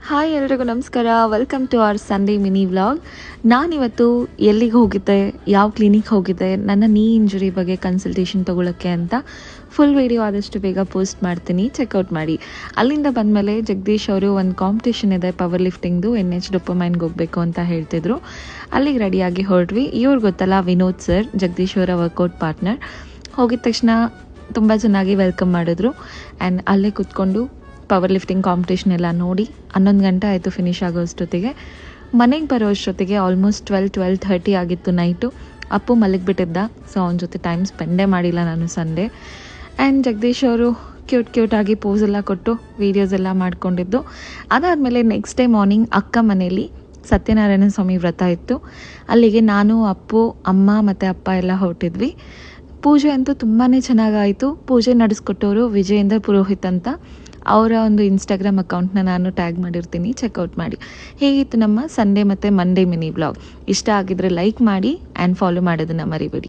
Hi ಎಲ್ರಿಗೂ ನಮಸ್ಕಾರ. Welcome to our Sunday mini vlog. ನಾನಿವತ್ತು ಎಲ್ಲಿಗೆ ಹೋಗಿದ್ದೆ, ಯಾವ ಕ್ಲಿನಿಕ್ ಹೋಗಿದ್ದೆ, ನನ್ನ ನೀ ಇಂಜುರಿ ಬಗ್ಗೆ ಕನ್ಸಲ್ಟೇಷನ್ ತೊಗೊಳಕ್ಕೆ ಅಂತ ಫುಲ್ ವೀಡಿಯೋ ಆದಷ್ಟು ಬೇಗ ಪೋಸ್ಟ್ ಮಾಡ್ತೀನಿ, ಚೆಕ್ಔಟ್ ಮಾಡಿ. ಅಲ್ಲಿಂದ ಬಂದಮೇಲೆ ಜಗದೀಶ್ ಅವರು ಒಂದು ಕಾಂಪಿಟೇಷನ್ ಇದೆ ಪವರ್ ಲಿಫ್ಟಿಂಗ್ದು, NH ಡೊಪಮೈನ್ಗೆ ಹೋಗಬೇಕು ಅಂತ ಹೇಳ್ತಿದ್ರು. ಅಲ್ಲಿಗೆ ರೆಡಿಯಾಗಿ ಹೊರಟ್ವಿ. ಇವ್ರು ಗೊತ್ತಲ್ಲ, ವಿನೋದ್ ಸರ್, ಜಗದೀಶ್ ಅವರ ವರ್ಕೌಟ್ ಪಾರ್ಟ್ನರ್. ಹೋಗಿದ ತಕ್ಷಣ ತುಂಬ ಚೆನ್ನಾಗಿ ವೆಲ್ಕಮ್ ಮಾಡಿದ್ರು. ಆ್ಯಂಡ್ ಅಲ್ಲೇ ಕೂತ್ಕೊಂಡು ಪವರ್ ಲಿಫ್ಟಿಂಗ್ ಕಾಂಪಿಟೇಷನ್ ಎಲ್ಲ ನೋಡಿ 11 ಗಂಟೆ ಆಯಿತು ಫಿನಿಷ್ ಆಗೋ ಅಷ್ಟೊತ್ತಿಗೆ. ಮನೆಗೆ ಬರೋ ಅಷ್ಟೊತ್ತಿಗೆ ಆಲ್ಮೋಸ್ಟ್ 12:30 ಆಗಿತ್ತು ನೈಟು. ಅಪ್ಪು ಮಲಗಿಬಿಟ್ಟಿದ್ದ, ಸೊ ಅವನ ಜೊತೆ ಟೈಮ್ ಸ್ಪೆಂಡೇ ಮಾಡಿಲ್ಲ ನಾನು ಸಂಡೇ. ಆ್ಯಂಡ್ ಜಗದೀಶ್ ಅವರು ಕ್ಯೂಟಾಗಿ ಪೋಸ್ ಎಲ್ಲ ಕೊಟ್ಟು ವೀಡಿಯೋಸ್ ಎಲ್ಲ ಮಾಡ್ಕೊಂಡಿದ್ದು. ಅದಾದಮೇಲೆ ನೆಕ್ಸ್ಟ್ ಡೇ ಮಾರ್ನಿಂಗ್ ಅಕ್ಕ ಮನೇಲಿ ಸತ್ಯನಾರಾಯಣ ಸ್ವಾಮಿ ವ್ರತ ಇತ್ತು. ಅಲ್ಲಿಗೆ ನಾನು, ಅಪ್ಪು, ಅಮ್ಮ ಮತ್ತು ಅಪ್ಪ ಎಲ್ಲ ಹೊರಟಿದ್ವಿ. ಪೂಜೆ ಅಂತೂ ತುಂಬಾ ಚೆನ್ನಾಗಾಯಿತು. ಪೂಜೆ ನಡೆಸ್ಕೊಟ್ಟವರು ವಿಜಯೇಂದ್ರ ಪುರೋಹಿತ್ ಅಂತ. ಅವರ ಒಂದು ಇನ್ಸ್ಟಾಗ್ರಾಮ್ ಅಕೌಂಟ್ನ ನಾನು ಟ್ಯಾಗ್ ಮಾಡಿರ್ತೀನಿ, ಚೆಕ್ಔಟ್ ಮಾಡಿ. ಹೇಗಿತ್ತು ನಮ್ಮ ಸಂಡೇ ಮತ್ತು ಮಂಡೇ ಮಿನಿ ವ್ಲಾಗ್? ಇಷ್ಟ ಆಗಿದ್ರೆ ಲೈಕ್ ಮಾಡಿ ಆ್ಯಂಡ್ ಫಾಲೋ ಮಾಡೋದನ್ನು ಮರಿಬೇಡಿ.